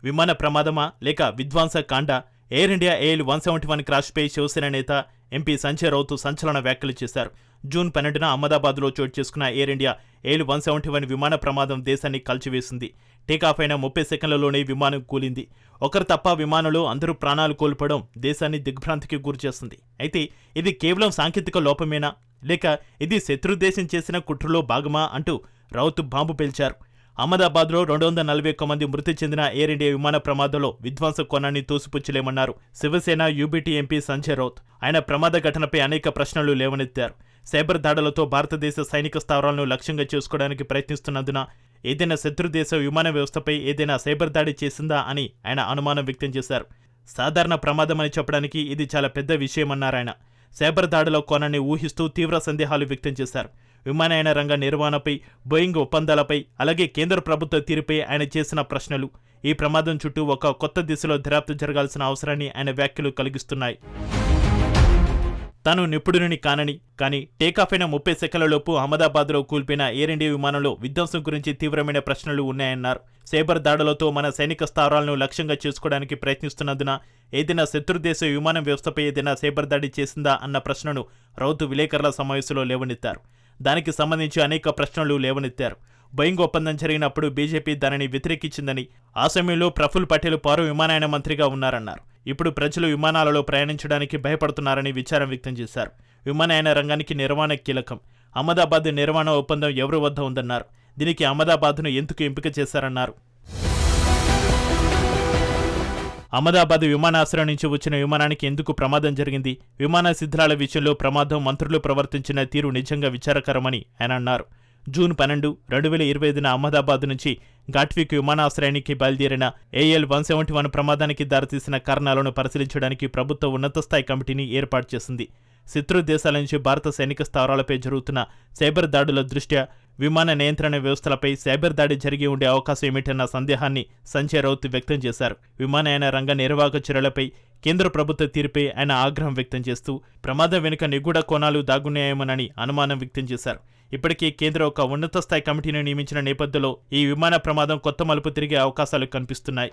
విమాన ప్రమాదమా లేక విధ్వంస కాండ? ఎయిర్ ఇండియా AL171 క్రాష్పై శివసేన నేత ఎంపీ సంజయ్ రౌత్ సంచలన వ్యాఖ్యలు చేశారు. జూన్ 12న అహ్మదాబాద్లో చోటు చేసుకున్న ఎయిర్ ఇండియా AL171 విమాన ప్రమాదం దేశాన్ని కలిచివేసింది. టేకాఫ్ అయిన 30 సెకండ్లలోనే విమానం కూలింది. ఒకరు తప్ప విమానంలో అందరూ ప్రాణాలు కోల్పోవడం దేశాన్ని దిగ్భ్రాంతికి గురిచేస్తుంది. అయితే ఇది కేవలం సాంకేతిక లోపమేనా లేక ఇది శత్రుదేశం చేసిన కుట్రలో భాగమా అంటూ రౌత్ బాంబు పేల్చారు. అహ్మదాబాద్లో 241 మంది మృతి చెందిన ఎయిర్ ఇండియా విమాన ప్రమాదంలో విధ్వంస కోణాన్ని తోసిపుచ్చలేమన్నారు శివసేన యూబీటీ ఎంపీ సంజయ్ రౌత్. ఆయన ప్రమాద ఘటనపై అనేక ప్రశ్నలు లేవనెత్తారు. సైబర్ దాడులతో భారతదేశ సైనిక స్థావరాలను లక్ష్యంగా చేసుకోవడానికి ప్రయత్నిస్తున్నందున ఏదైనా శత్రుదేశ విమాన వ్యవస్థపై ఏదైనా సైబర్ దాడి చేసిందా అని ఆయన అనుమానం వ్యక్తం చేశారు. సాధారణ ప్రమాదమని చెప్పడానికి ఇది చాలా పెద్ద విషయమన్నారాయన. సైబర్ దాడుల కోణాన్ని ఊహిస్తూ తీవ్ర సందేహాలు వ్యక్తం చేశారు. విమానయాన రంగ నిర్వహణపై, బోయింగ్ ఒప్పందాలపై, అలాగే కేంద్ర ప్రభుత్వ తీరుపై ఆయన చేసిన ప్రశ్నలు ఈ ప్రమాదం చుట్టూ ఒక కొత్త దిశలో దర్యాప్తు జరగాల్సిన అవసరాన్ని ఆయన వ్యాఖ్యలు కలిగిస్తున్నాయి. తాను నిపుణుడిని కానని, కానీ టేకాఫ్ అయిన 30 సెకండ్లలోపు అహ్మదాబాద్లో కూల్పిన ఎయిర్ ఇండియా విమానంలో విధ్వంసం గురించి తీవ్రమైన ప్రశ్నలు ఉన్నాయన్నారు. సైబర్ దాడులతో మన సైనిక స్థావరాలను లక్ష్యంగా చేసుకోవడానికి ప్రయత్నిస్తున్నందున ఏదైనా శత్రుదేశ విమాన వ్యవస్థపై ఏదైనా సైబర్ దాడి చేసిందా అన్న ప్రశ్నను రౌత్ విలేకరుల సమావేశంలో లేవనెత్తారు. దానికి సంబంధించి అనేక ప్రశ్నలు లేవనెత్తారు. బోయింగ్ ఒప్పందం జరిగినప్పుడు బీజేపీ దానిని వ్యతిరేకించిందని, ఆ సమయంలో ప్రఫుల్ పటేల్ పౌర విమానయాన మంత్రిగా ఉన్నారన్నారు. ఇప్పుడు ప్రజలు విమానాలలో ప్రయాణించడానికి భయపడుతున్నారని విచారం వ్యక్తం చేశారు. విమానయాన రంగానికి నిర్వహణ కీలకం. అహ్మదాబాద్ నిర్వహణ ఒప్పందం ఎవరి వద్ద ఉందన్నారు. దీనికి అహ్మదాబాద్ను ఎందుకు ఎంపిక చేశారన్నారు. అహ్మదాబాద్ విమానాశ్రయం నుంచి వచ్చిన విమానానికి ఎందుకు ప్రమాదం జరిగింది? విమాన శిథిలాల విషయంలో ప్రమాదం మంత్రులు ప్రవర్తించిన తీరు నిజంగా విచారకరమని ఆయన అన్నారు. జూన్ 12, 2025న అహ్మదాబాద్ నుంచి ఘాట్విక్ విమానాశ్రయానికి బయలుదేరిన AL171 ప్రమాదానికి దారితీసిన కారణాలను పరిశీలించడానికి ప్రభుత్వ ఉన్నత స్థాయి కమిటీని ఏర్పాటు చేసింది. శత్రు దేశాల నుంచి భారత సైనిక స్థావరాలపై జరుగుతున్న సైబర్ దాడుల దృష్ట్యా విమాన నియంత్రణ వ్యవస్థలపై సైబర్ దాడి జరిగి ఉండే అవకాశం ఏమిటన్న సందేహాన్ని సంజయ్ రౌత్ వ్యక్తం చేశారు. విమానయాన రంగ నిర్వాహక చర్యలపై కేంద్ర ప్రభుత్వ తీరుపై ఆయన ఆగ్రహం వ్యక్తం చేస్తూ ప్రమాదం వెనుక నిగూఢ కోణాలు దాగున్నాయేమోనని అనుమానం వ్యక్తం చేశారు. ఇప్పటికే కేంద్రం ఒక ఉన్నత స్థాయి కమిటీని నియమించిన నేపథ్యంలో ఈ విమాన ప్రమాదం కొత్త మలుపు తిరిగే అవకాశాలు కనిపిస్తున్నాయి.